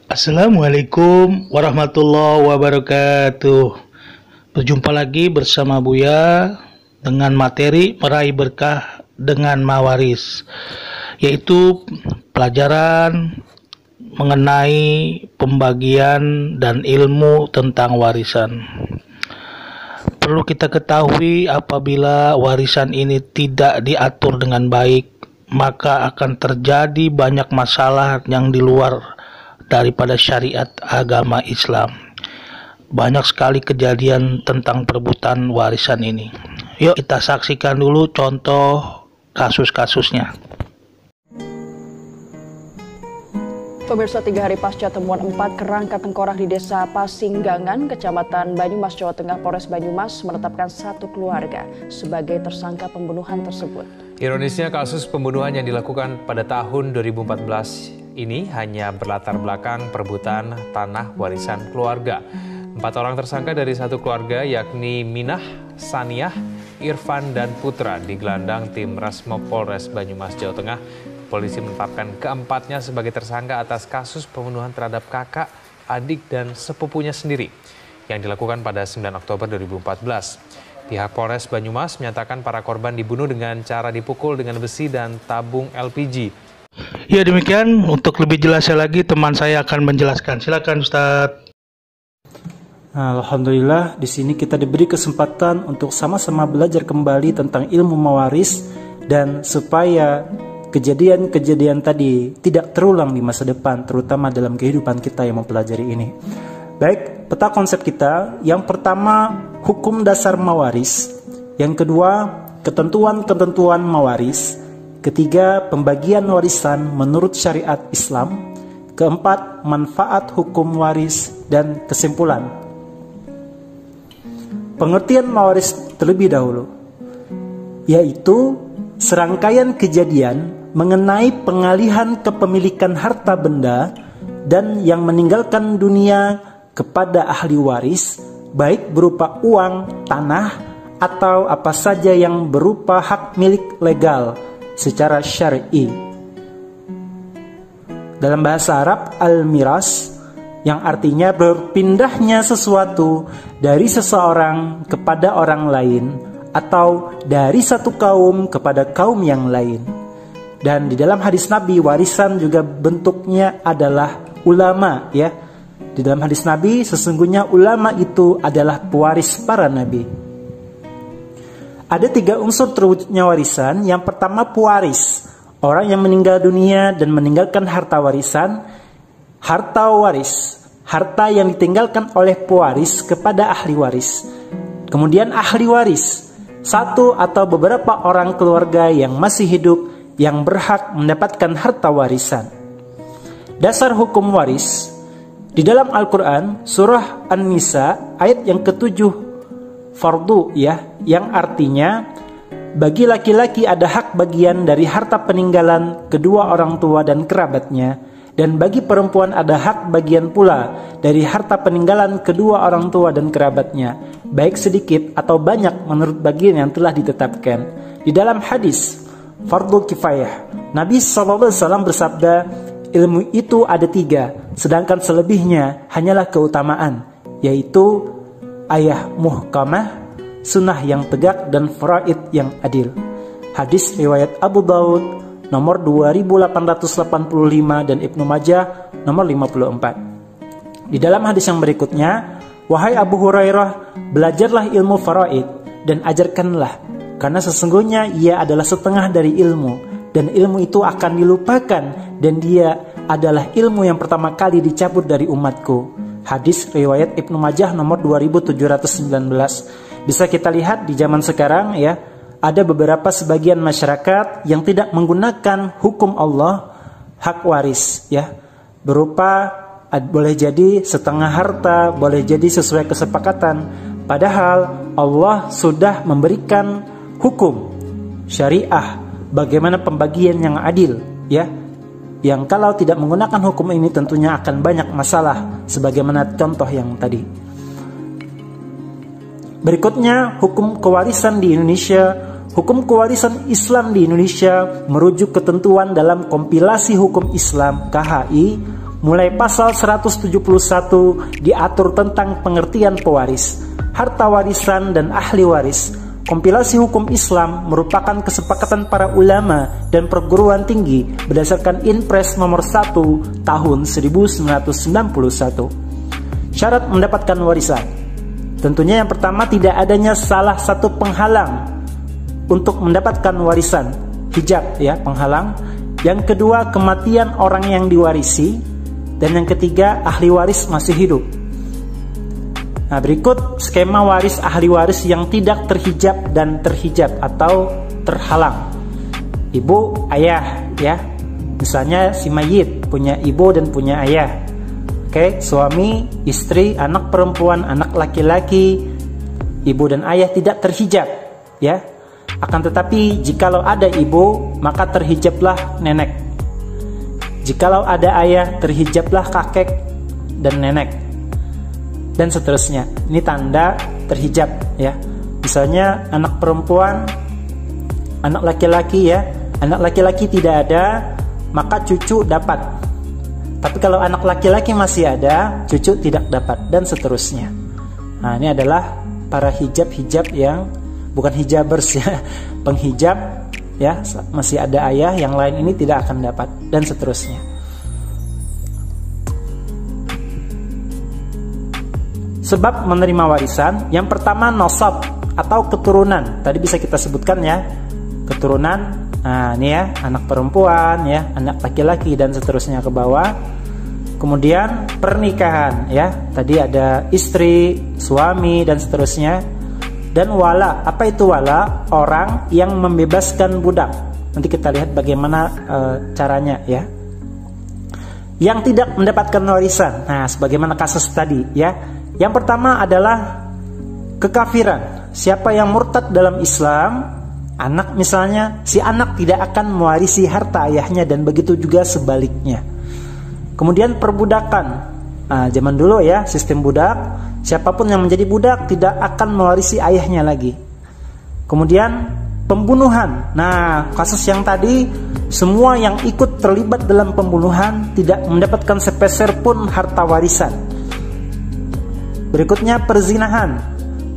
Assalamualaikum warahmatullahi wabarakatuh. Berjumpa lagi bersama Buya dengan materi meraih berkah dengan mawaris, yaitu pelajaran mengenai pembagian dan ilmu tentang warisan. Perlu kita ketahui, apabila warisan ini tidak diatur dengan baik, maka akan terjadi banyak masalah yang di luar daripada syariat agama Islam. Banyak sekali kejadian tentang perebutan warisan ini. Yuk kita saksikan dulu contoh kasus-kasusnya. Pemirsa, 3 hari pasca temuan 4 kerangka tengkorak di Desa Pasinggangan, Kecamatan Banyumas, Jawa Tengah, Polres Banyumas menetapkan 1 keluarga sebagai tersangka pembunuhan tersebut. Ironisnya, kasus pembunuhan yang dilakukan pada tahun 2014 ini hanya berlatar belakang perebutan tanah warisan keluarga. 4 orang tersangka dari satu keluarga, yakni Minah, Saniah, Irfan, dan Putra, digelandang tim Rasmo Polres Banyumas, Jawa Tengah. Polisi menetapkan keempatnya sebagai tersangka atas kasus pembunuhan terhadap kakak, adik, dan sepupunya sendiri yang dilakukan pada 9 Oktober 2014. Pihak Polres Banyumas menyatakan para korban dibunuh dengan cara dipukul dengan besi dan tabung LPG. Ya, demikian. Untuk lebih jelasnya lagi, teman saya akan menjelaskan. Silakan, Ustadz. Alhamdulillah, di sini kita diberi kesempatan untuk sama-sama belajar kembali tentang ilmu mawaris, dan supaya kejadian-kejadian tadi tidak terulang di masa depan, terutama dalam kehidupan kita yang mempelajari ini. Baik, peta konsep kita. Yang pertama, hukum dasar mawaris. Yang kedua, ketentuan-ketentuan mawaris. Ketiga, pembagian warisan menurut syariat Islam. Keempat, manfaat hukum waris. Dan kesimpulan. Pengertian mawaris terlebih dahulu, yaitu serangkaian kejadian mengenai pengalihan kepemilikan harta benda dan yang meninggalkan dunia kepada ahli waris, baik berupa uang, tanah, atau apa saja yang berupa hak milik legal secara syar'i. Dalam bahasa Arab, al-miras, yang artinya berpindahnya sesuatu dari seseorang kepada orang lain, atau dari satu kaum kepada kaum yang lain. Dan di dalam hadis Nabi, warisan juga bentuknya adalah ulama, ya. Di dalam hadis Nabi, sesungguhnya ulama itu adalah pewaris para nabi. Ada 3 unsur terwujudnya warisan. Yang pertama, pewaris, orang yang meninggal dunia dan meninggalkan harta warisan. Harta waris, harta yang ditinggalkan oleh pewaris kepada ahli waris. Kemudian ahli waris, satu atau beberapa orang keluarga yang masih hidup yang berhak mendapatkan harta warisan. Dasar hukum waris di dalam Al-Quran, surah An-Nisa ayat yang ke-7, fardu, ya, yang artinya bagi laki-laki ada hak bagian dari harta peninggalan kedua orang tua dan kerabatnya, dan bagi perempuan ada hak bagian pula dari harta peninggalan kedua orang tua dan kerabatnya, baik sedikit atau banyak menurut bagian yang telah ditetapkan. Di dalam hadis fardu kifayah, Nabi SAW bersabda, ilmu itu ada 3, sedangkan selebihnya hanyalah keutamaan, yaitu ayah muhkamah, sunnah yang tegak, dan faraid yang adil. Hadis riwayat Abu Daud nomor 2885 dan Ibnu Majah nomor 54. Di dalam hadis yang berikutnya, wahai Abu Hurairah, belajarlah ilmu faraid dan ajarkanlah, karena sesungguhnya ia adalah setengah dari ilmu, dan ilmu itu akan dilupakan, dan dia adalah ilmu yang pertama kali dicabut dari umatku. Hadis riwayat Ibnu Majah nomor 2719. Bisa kita lihat di zaman sekarang, ya, ada beberapa sebagian masyarakat yang tidak menggunakan hukum Allah, hak waris, ya, berupa boleh jadi setengah harta, boleh jadi sesuai kesepakatan. Padahal Allah sudah memberikan hukum syariah bagaimana pembagian yang adil, ya, yang kalau tidak menggunakan hukum ini tentunya akan banyak masalah, sebagaimana contoh yang tadi. Berikutnya, hukum kewarisan di Indonesia. Hukum kewarisan Islam di Indonesia merujuk ketentuan dalam kompilasi hukum Islam KHI Mulai pasal 171 diatur tentang pengertian pewaris, harta warisan dan ahli waris. Kompilasi hukum Islam merupakan kesepakatan para ulama dan perguruan tinggi berdasarkan Inpres nomor 1 tahun 1991. Syarat mendapatkan warisan. Tentunya yang pertama, tidak adanya salah satu penghalang untuk mendapatkan warisan, hijab ya, penghalang. Yang kedua, kematian orang yang diwarisi. Dan yang ketiga, ahli waris masih hidup. Nah, berikut skema waris ahli waris yang tidak terhijab dan terhijab atau terhalang. Ibu, ayah ya. Misalnya si mayit punya ibu dan punya ayah. Oke, suami, istri, anak perempuan, anak laki-laki, ibu dan ayah tidak terhijab ya. Akan tetapi jikalau ada ibu, maka terhijablah nenek. Jikalau ada ayah, terhijablah kakek dan nenek, dan seterusnya. Ini tanda terhijab ya. Misalnya anak perempuan, anak laki-laki ya. Anak laki-laki tidak ada, maka cucu dapat. Tapi kalau anak laki-laki masih ada, cucu tidak dapat, dan seterusnya. Nah, ini adalah para hijab-hijab yang bukan hijabers ya, penghijab ya. Masih ada ayah, yang lain ini tidak akan dapat, dan seterusnya. Sebab menerima warisan, yang pertama nasab atau keturunan. Tadi bisa kita sebutkan ya, keturunan. Nah, ini ya, anak perempuan ya, anak laki-laki dan seterusnya ke bawah. Kemudian pernikahan ya. Tadi ada istri, suami dan seterusnya. Dan wala. Apa itu wala? Orang yang membebaskan budak. Nanti kita lihat bagaimana caranya ya. Yang tidak mendapatkan warisan. Nah, sebagaimana kasus tadi ya. Yang pertama adalah kekafiran. Siapa yang murtad dalam Islam, anak misalnya, si anak tidak akan mewarisi harta ayahnya, dan begitu juga sebaliknya. Kemudian perbudakan. Nah, zaman dulu ya, sistem budak, siapapun yang menjadi budak tidak akan mewarisi ayahnya lagi. Kemudian pembunuhan. Nah, kasus yang tadi, semua yang ikut terlibat dalam pembunuhan tidak mendapatkan sepeser pun harta warisan. Berikutnya perzinahan.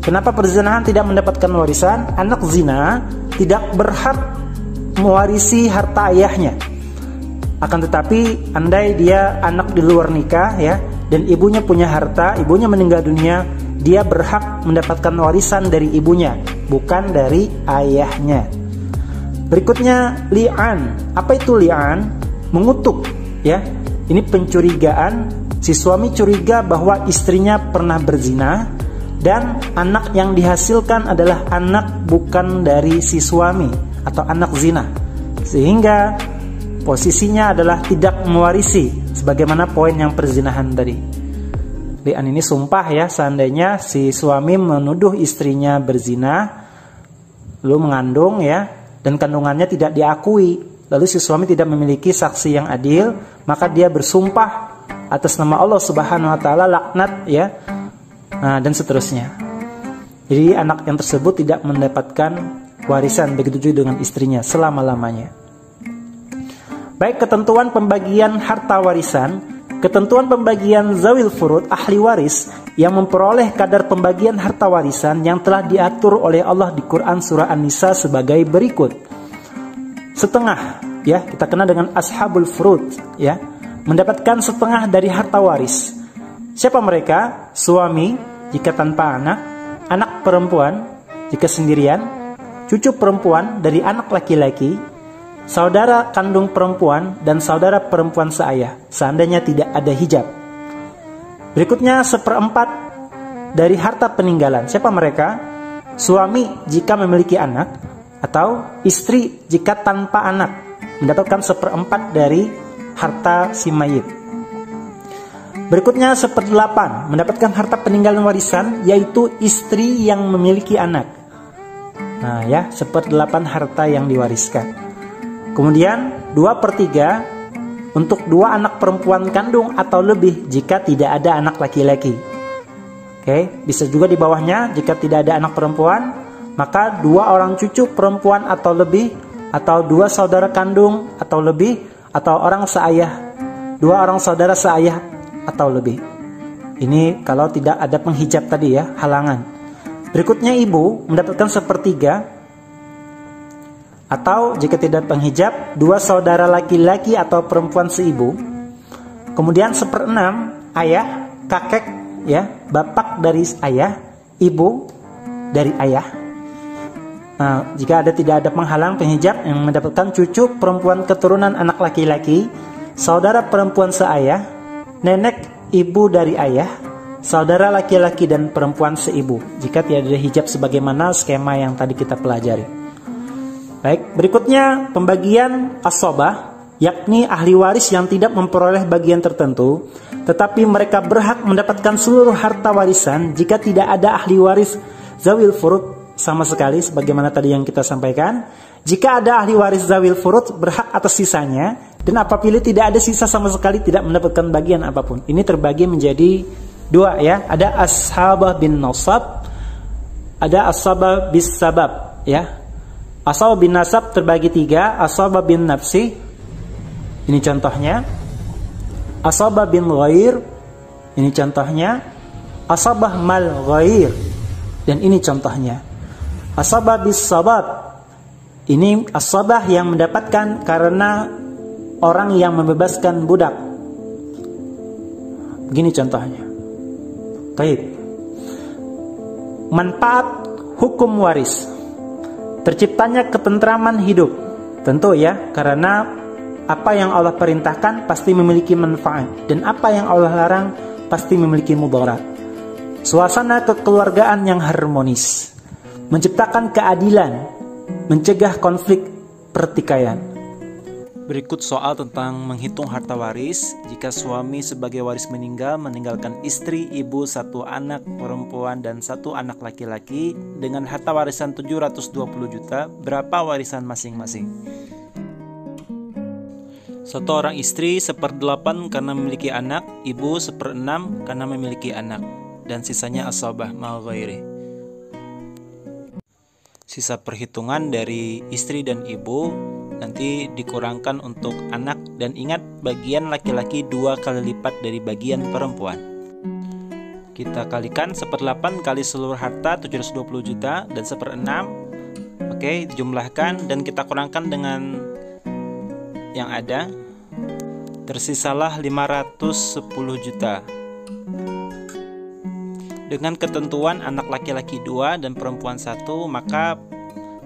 Kenapa perzinahan tidak mendapatkan warisan? Anak zina tidak berhak mewarisi harta ayahnya. Akan tetapi andai dia anak di luar nikah ya, dan ibunya punya harta, ibunya meninggal dunia, dia berhak mendapatkan warisan dari ibunya, bukan dari ayahnya. Berikutnya li'an. Apa itu li'an? Mengutuk ya. Ini pencurigaan. Si suami curiga bahwa istrinya pernah berzina, dan anak yang dihasilkan adalah anak bukan dari si suami atau anak zina, sehingga posisinya adalah tidak mewarisi, sebagaimana poin yang perzinahan tadi. Li'an ini sumpah ya. Seandainya si suami menuduh istrinya berzina, lalu mengandung ya, dan kandungannya tidak diakui, lalu si suami tidak memiliki saksi yang adil, maka dia bersumpah atas nama Allah Subhanahu wa taala, laknat ya. Nah, dan seterusnya. Jadi anak yang tersebut tidak mendapatkan warisan, begitu juga dengan istrinya selama-lamanya. Baik ketentuan pembagian harta warisan, ketentuan pembagian zawil furud, ahli waris yang memperoleh kadar pembagian harta warisan yang telah diatur oleh Allah di Quran surah An-Nisa sebagai berikut. Setengah ya, kita kenal dengan ashabul furud ya, mendapatkan setengah dari harta waris. Siapa mereka? Suami jika tanpa anak, anak perempuan jika sendirian, cucu perempuan dari anak laki-laki, saudara kandung perempuan dan saudara perempuan seayah, seandainya tidak ada hijab. Berikutnya 1/4 dari harta peninggalan. Siapa mereka? Suami jika memiliki anak, atau istri jika tanpa anak, mendapatkan 1/4 dari harta si mayit. Berikutnya 1/8 mendapatkan harta peninggalan warisan, yaitu istri yang memiliki anak. Nah ya, 1/8 harta yang diwariskan. Kemudian 2/3 untuk 2 anak perempuan kandung atau lebih jika tidak ada anak laki-laki. Oke, bisa juga di bawahnya jika tidak ada anak perempuan, maka 2 orang cucu perempuan atau lebih, atau 2 saudara kandung atau lebih, atau orang seayah dua orang saudara seayah atau lebih. Ini kalau tidak ada penghijab tadi ya, halangan. Berikutnya ibu mendapatkan 1/3, atau jika tidak penghijab, dua saudara laki-laki atau perempuan seibu. Kemudian 1/6 ayah, kakek ya, bapak dari ayah, ibu dari ayah. Nah, jika tidak ada penghalang penghijab, yang mendapatkan cucu perempuan keturunan anak laki-laki, saudara perempuan seayah, nenek ibu dari ayah, saudara laki-laki dan perempuan seibu, jika tidak ada hijab sebagaimana skema yang tadi kita pelajari. Baik, berikutnya pembagian as-sobah, yakni ahli waris yang tidak memperoleh bagian tertentu, tetapi mereka berhak mendapatkan seluruh harta warisan jika tidak ada ahli waris zawil furud sama sekali, sebagaimana tadi yang kita sampaikan. Jika ada ahli waris zawil furud, berhak atas sisanya, dan apabila tidak ada sisa sama sekali, tidak mendapatkan bagian apapun. Ini terbagi menjadi dua ya, ada ashabah bin nasab, ada ashabah bis sabab ya. Ashabah bin nasab terbagi 3, ashabah bin nafsi, ini contohnya. Ashabah bin ghair, ini contohnya. Ashabah mal ghair, dan ini contohnya. Ashabah bis sabab, ini ashabah yang mendapatkan karena orang yang membebaskan budak. Begini contohnya. Baik. Manfaat hukum waris. Terciptanya ketentraman hidup. Tentu ya, karena apa yang Allah perintahkan pasti memiliki manfaat, dan apa yang Allah larang pasti memiliki mudarat. Suasana kekeluargaan yang harmonis, menciptakan keadilan, mencegah konflik pertikaian. Berikut soal tentang menghitung harta waris. Jika suami sebagai waris meninggalkan istri, ibu, 1 anak perempuan dan 1 anak laki-laki dengan harta warisan 720 juta, berapa warisan masing-masing? 1 orang istri 1/8 karena memiliki anak, ibu 1/6 karena memiliki anak, dan sisanya ashabah mal ghairi. Sisa perhitungan dari istri dan ibu nanti dikurangkan untuk anak, dan ingat bagian laki-laki 2 kali lipat dari bagian perempuan. Kita kalikan 1/8 kali seluruh harta 720 juta dan 1/6. Oke, jumlahkan dan kita kurangkan dengan yang ada. Tersisalah 510 juta. Dengan ketentuan anak laki-laki 2 dan perempuan 1, maka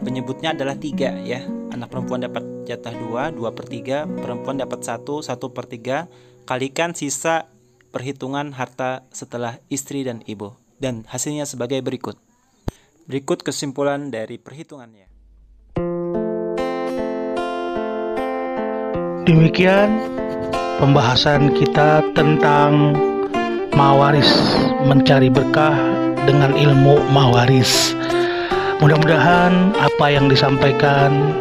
penyebutnya adalah 3 ya. Anak perempuan dapat jatah 2/3, perempuan dapat 1/3, kalikan sisa perhitungan harta setelah istri dan ibu, dan hasilnya sebagai berikut. Berikut kesimpulan dari perhitungannya. Demikian pembahasan kita tentang mawaris, mencari berkah dengan ilmu mawaris. Mudah-mudahan apa yang disampaikan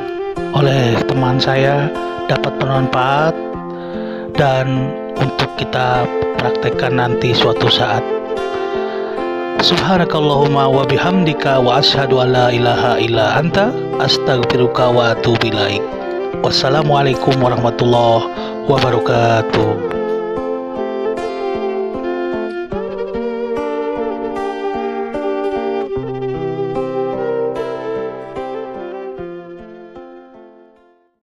oleh teman saya dapat bermanfaat dan untuk kita praktekkan nanti suatu saat. Subhanakallahumma wa bihamdika wa asyhadu an la ilaha illa anta astaghfiruka wa atubu ilaik. Wassalamualaikum warahmatullahi wabarakatuh.